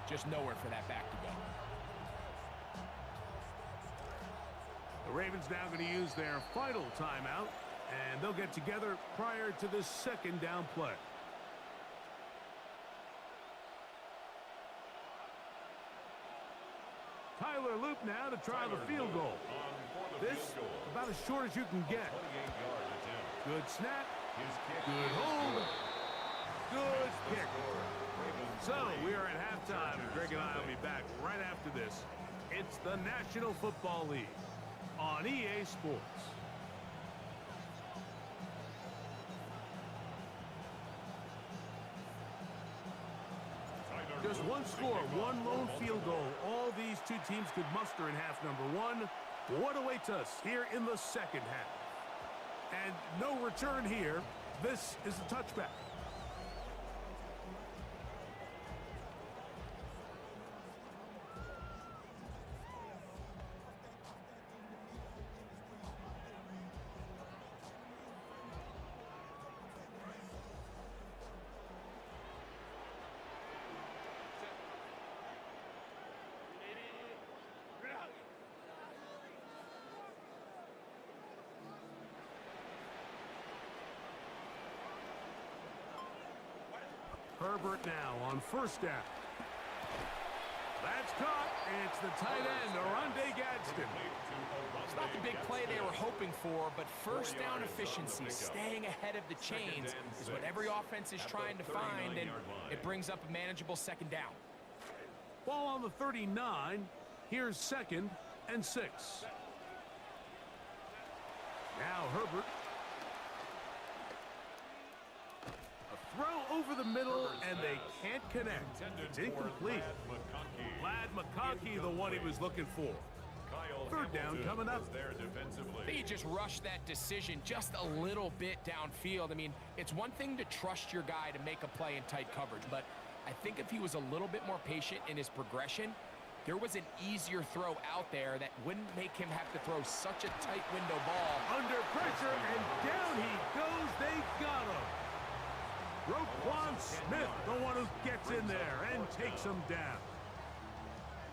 Speaker 6: just nowhere for that back to go.
Speaker 4: The Ravens now going to use their final timeout, and they'll get together prior to this second down play. Tyler Loop now to try the field goal. This about as short as you can get. Good snap. Good hold. Good kick. So we are at halftime, and Greg and I will be back right after this. It's the National Football League on EA Sports. Just one score, one lone field goal. All these two teams could muster in half number one. What awaits us here in the second half? And no return here. This is a touchback. Herbert now on first down. That's caught. It's the tight end, Oronde Gadsden.
Speaker 6: It's not the big play they were hoping for, but first down efficiency, staying ahead of the chains, is what every offense is trying to find, and it brings up a manageable second down.
Speaker 4: Ball on the 39. Here's 2nd and 6. Now Herbert. Throw over the middle, and they can't connect. It's incomplete. Lad McConkey, the one he was looking for. Third down coming up.
Speaker 6: They just rushed that decision just a little bit downfield. I mean, it's one thing to trust your guy to make a play in tight coverage, but I think if he was a little bit more patient in his progression, there was an easier throw out there that wouldn't make him have to throw such a tight window ball.
Speaker 4: Under pressure, and down he goes. They got him. Roquan Smith, the one who gets in there and takes him down.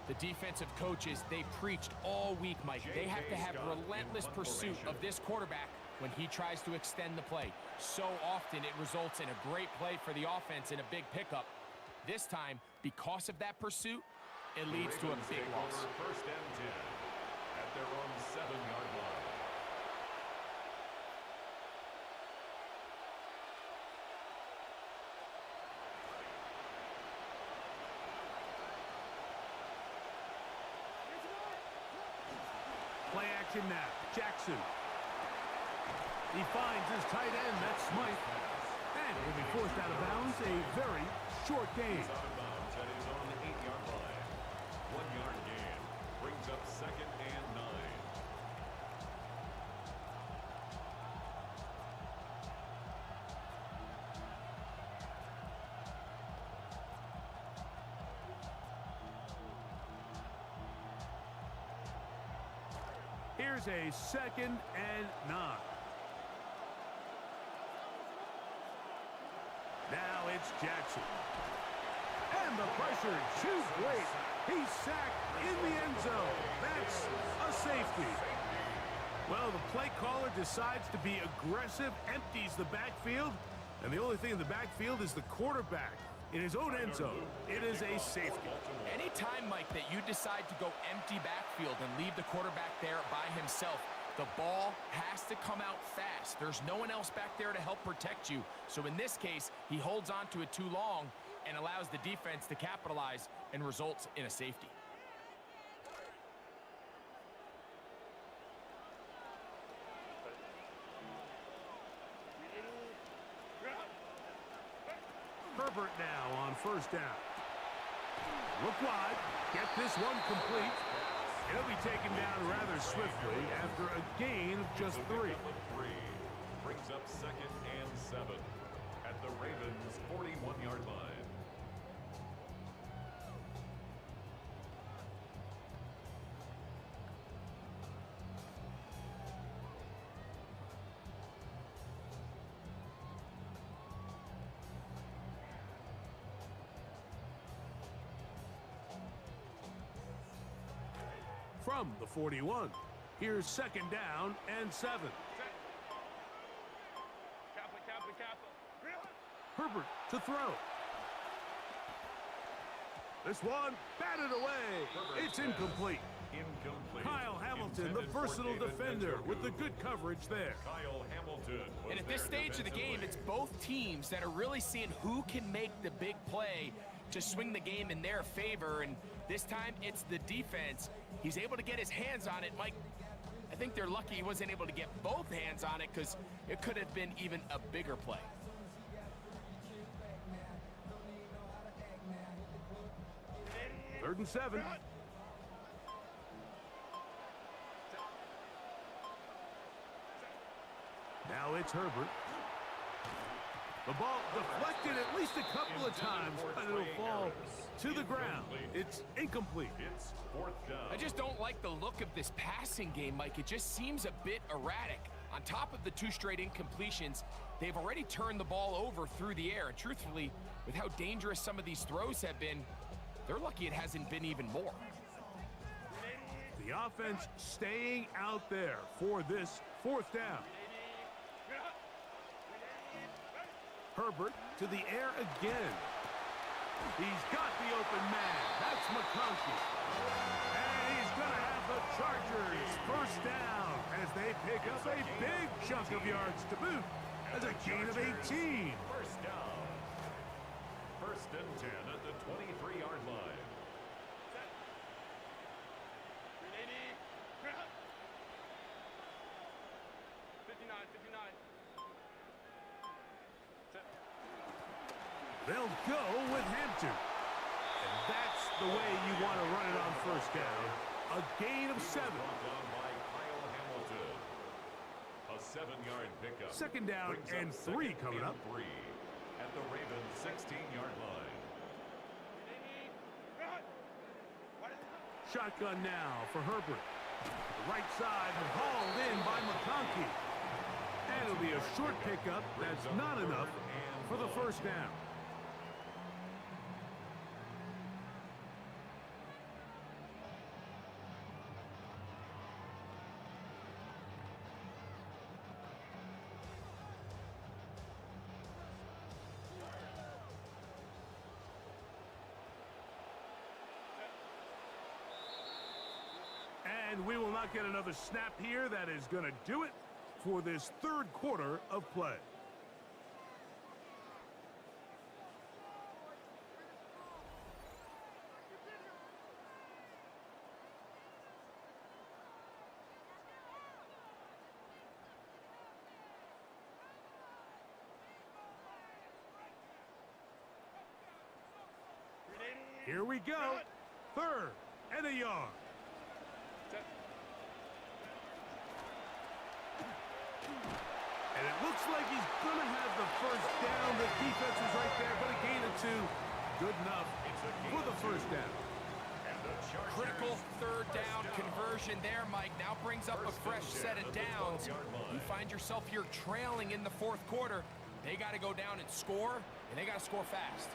Speaker 6: The defensive coaches, they preached all week, Mike. They have to have relentless pursuit of this quarterback when he tries to extend the play. So often it results in a great play for the offense and a big pickup. This time, because of that pursuit, it leads to a big loss.
Speaker 2: First and 10 at their own 7-yard line.
Speaker 4: Play action now. Jackson. He finds his tight end. That's Smythe. And he'll be forced out of bounds. A very short gain.
Speaker 2: He's out of bounds at his own 8-yard line. 1-yard gain brings up 2nd and 9.
Speaker 4: Here's a 2nd and 9. Now it's Jackson. And the pressure, too great. He's sacked in the end zone. That's a safety. Well, the play caller decides to be aggressive, empties the backfield, and the only thing in the backfield is the quarterback. In his own end zone, it is a safety.
Speaker 6: Anytime, Mike, that you decide to go empty backfield and leave the quarterback there by himself, the ball has to come out fast. There's no one else back there to help protect you. So in this case, he holds on to it too long and allows the defense to capitalize and results in a safety.
Speaker 4: Herbert now on first down. Look wide. Get this one complete. He'll be taken down rather swiftly after a gain of just 3.
Speaker 2: Brings up 2nd and 7 at the Ravens' 41-yard line.
Speaker 4: from the 41. Here's second down and 7. Herbert to throw. This one batted away. It's incomplete. Kyle Hamilton, the versatile defender, with the good coverage there.
Speaker 2: Kyle Hamilton.
Speaker 6: And at this stage of the game, it's both teams that are really seeing who can make the big play to swing the game in their favor. And this time, it's the defense. He's able to get his hands on it. Mike, I think they're lucky he wasn't able to get both hands on it because it could have been even a bigger play.
Speaker 4: Third and 7. Now it's Herbert. The ball deflected at least a couple of times, but it'll fall to the ground. It's incomplete.
Speaker 2: It's fourth down.
Speaker 6: I just don't like the look of this passing game, Mike. It just seems a bit erratic. On top of the 2 straight incompletions, they've already turned the ball over through the air. And truthfully, with how dangerous some of these throws have been, they're lucky it hasn't been even more.
Speaker 4: The offense staying out there for this fourth down. Herbert to the air again. He's got the open man. That's McConkey. And he's going to have the Chargers first down as they pick up a big chunk of yards to boot as a gain of 18.
Speaker 2: First down. First and 10 at the 23-yard line.
Speaker 4: They'll go with Hampton. And that's the way you want to run it on first down. A gain of 7.
Speaker 2: Brought down by Kyle Hamilton. A 7-yard pickup.
Speaker 4: Second down
Speaker 2: Brings
Speaker 4: and 3 coming up.
Speaker 2: 3 at the Ravens' 16-yard line.
Speaker 4: Shotgun now for Herbert. The right side hauled in by McConkey. And it'll be a short pickup. That's not enough for the first down. And we will not get another snap here. That is going to do it for this third quarter of play. Here we go. Third and a yard. And it looks like he's going to have the first down. The defense is right there, but a gain of 2. Good enough for the first down.
Speaker 6: Critical third down conversion there, Mike. Now brings up a fresh set of downs. You find yourself here trailing in the fourth quarter. They got to go down and score, and they got to score fast.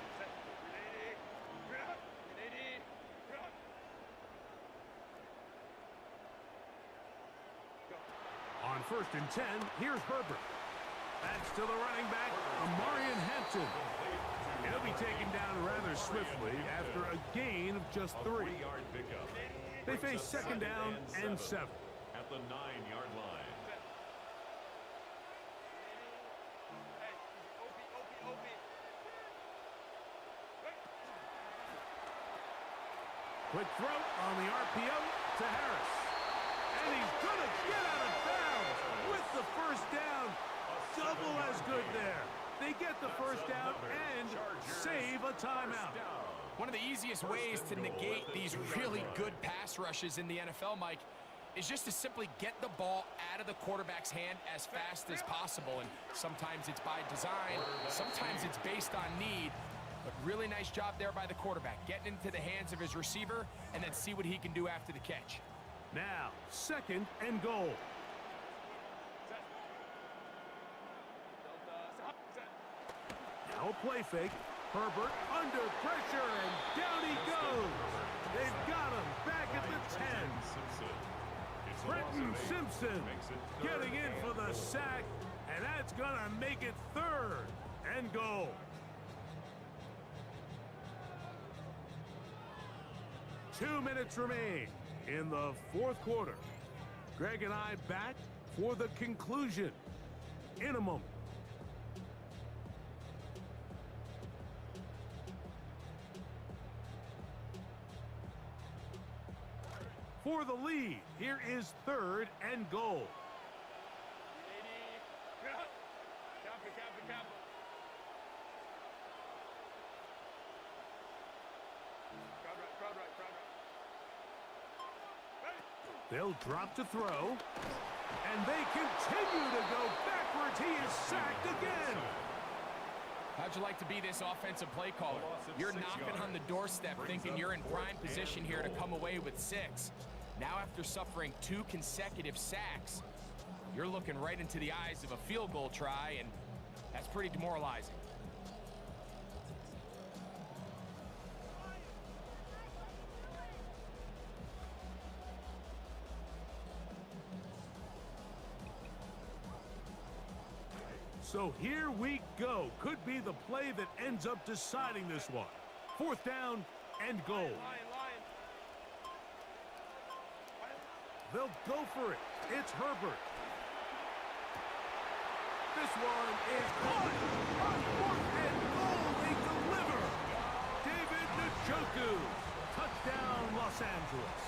Speaker 4: On first and 10, here's Herbert. That's to the running back, Amarian Hampton. He'll be taken down rather swiftly after a gain of just 3. They face second down and 7.
Speaker 2: At the 9-yard line.
Speaker 4: Quick throw on the RPO to Harris. And he's going to get out of bounds with the first down. Double as good there. They get the first down and save a timeout.
Speaker 6: One of the easiest ways to negate these really good pass rushes in the NFL, Mike, is just to simply get the ball out of the quarterback's hand as fast as possible. And sometimes it's by design, sometimes it's based on need. But really nice job there by the quarterback, getting into the hands of his receiver and then see what he can do after the catch.
Speaker 4: Now, second and goal. Now a play fake. Herbert under pressure, and down he goes. They've got him back at the 10. Brenton Simpson getting in for the sack, and that's going to make it 3rd and goal. Two minutes remain in the 4th quarter. Greg and I back for the conclusion in a moment. For the lead, here is 3rd and goal. They'll drop to throw, and they continue to go backwards. He is sacked again.
Speaker 6: How'd you like to be this offensive play caller? You're knocking on the doorstep thinking you're in prime position here to come away with 6. Now after suffering 2 consecutive sacks, you're looking right into the eyes of a field goal try, and that's pretty demoralizing.
Speaker 4: So here we go. Could be the play that ends up deciding this one. 4th down and goal. They'll go for it. It's Herbert. This one is caught. On 4th and goal, they deliver. David Njoku. Touchdown, Los Angeles.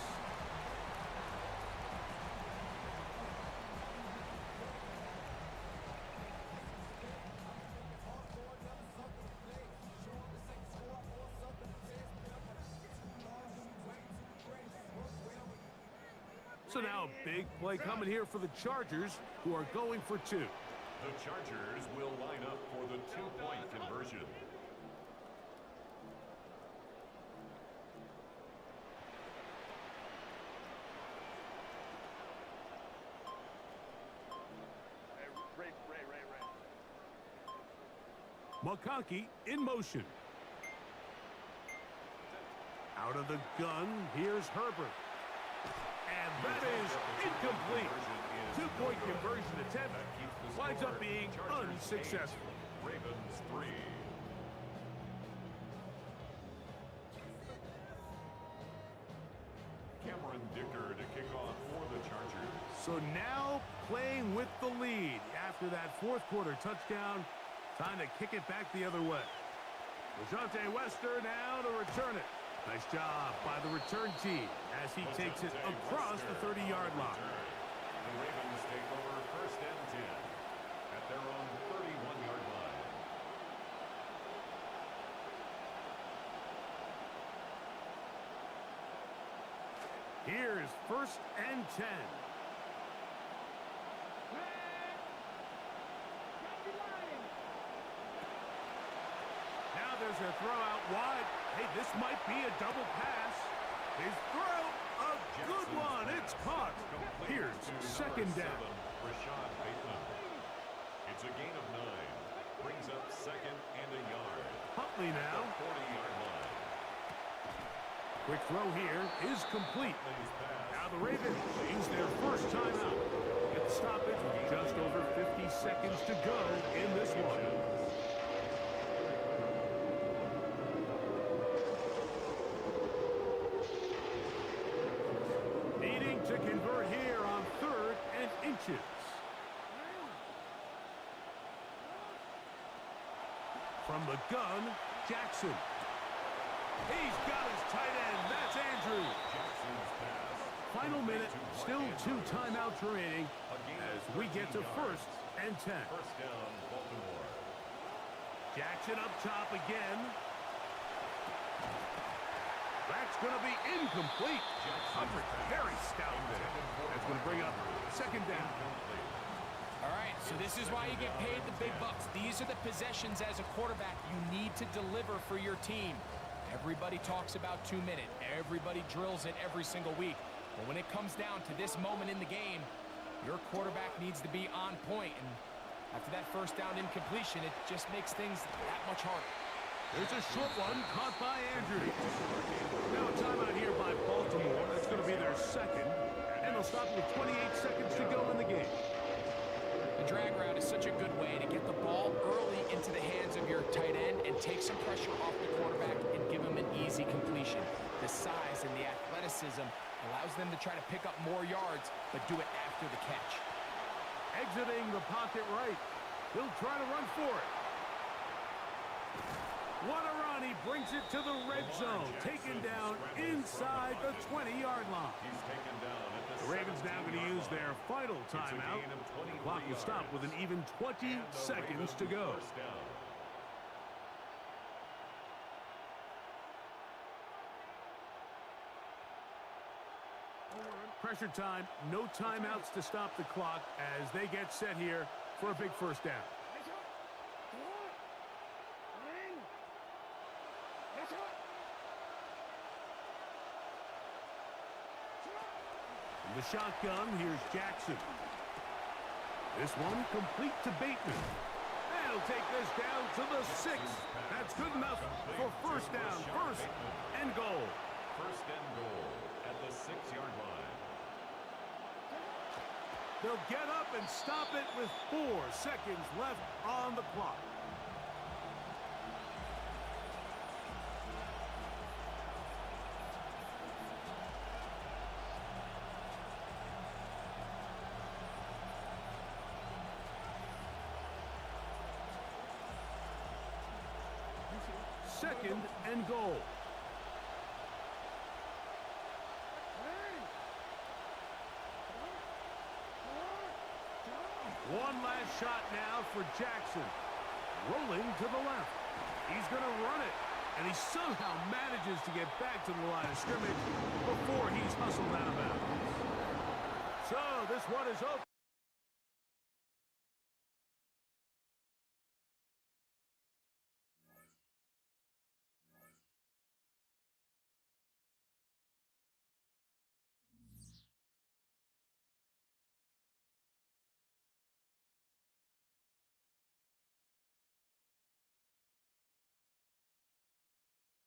Speaker 4: So now a big play coming here for the Chargers, who are going for 2.
Speaker 2: The Chargers will line up for the 2-point conversion.
Speaker 4: McConkey in motion. Out of the gun, here's Herbert. And that is incomplete. 2-point conversion attempt winds up being unsuccessful.
Speaker 2: Ravens 3. Cameron Dicker to kick off for the Chargers.
Speaker 4: So now playing with the lead after that 4th quarter touchdown. Time to kick it back the other way. Dejounte Wester now to return it. Nice job by the return team as he takes it across the 30-yard line.
Speaker 2: The Ravens take over 1st and 10 at their own 31-yard line.
Speaker 4: Here's 1st and 10. Now there's a throw out wide. Hey, this might be a double pass. His throw, a good one. It's caught. Here's 2nd down.
Speaker 2: Rashad Bateman. It's a gain of 9. Brings up 2nd and a yard.
Speaker 4: Huntley now.
Speaker 2: 40-yard line.
Speaker 4: Quick throw here is complete. Now the Ravens use their first timeout. Get the stoppage with just over 50 seconds to go in this one. To convert here on 3rd and inches. From the gun, Jackson. He's got his tight end. That's Andrews. Final minute, still 2 timeouts remaining as we get to 1st and 10.
Speaker 2: 1st down, Baltimore.
Speaker 4: Jackson up top again. That's going to be incomplete. Coverage very stout there. That's going to bring up 2nd down.
Speaker 6: All right, so this is why you get paid the big bucks. These are the possessions as a quarterback you need to deliver for your team. Everybody talks about 2 minute. Everybody drills it every single week. But when it comes down to this moment in the game, your quarterback needs to be on point. And after that 1st down incompletion, it just makes things that much harder.
Speaker 4: There's a short one caught by Andrews. Now a timeout here by Baltimore. That's going to be their second. And they'll stop with 28 seconds to go in the game.
Speaker 6: The drag route is such a good way to get the ball early into the hands of your tight end and take some pressure off the quarterback and give him an easy completion. The size and the athleticism allows them to try to pick up more yards, but do it after the catch.
Speaker 4: Exiting the pocket right. He'll try to run for it. What a run. He brings it to the red zone. Taken down inside the 20-yard line.
Speaker 2: He's taken down at the
Speaker 4: The Ravens now going to use their final timeout. The clock will stop with an even 20 seconds to go.
Speaker 2: First down.
Speaker 4: Pressure time, no timeouts to stop the clock as they get set here for a big first down. In the shotgun, here's Jackson. This one complete to Bateman. They'll take this down to the 6. That's good enough for first down. First and goal.
Speaker 2: First and goal at the 6-yard line.
Speaker 4: They'll get up and stop it with 4 seconds left on the clock. Second and goal. One last shot now for Jackson. Rolling to the left. He's going to run it. And he somehow manages to get back to the line of scrimmage before he's hustled out of bounds. So this one is over.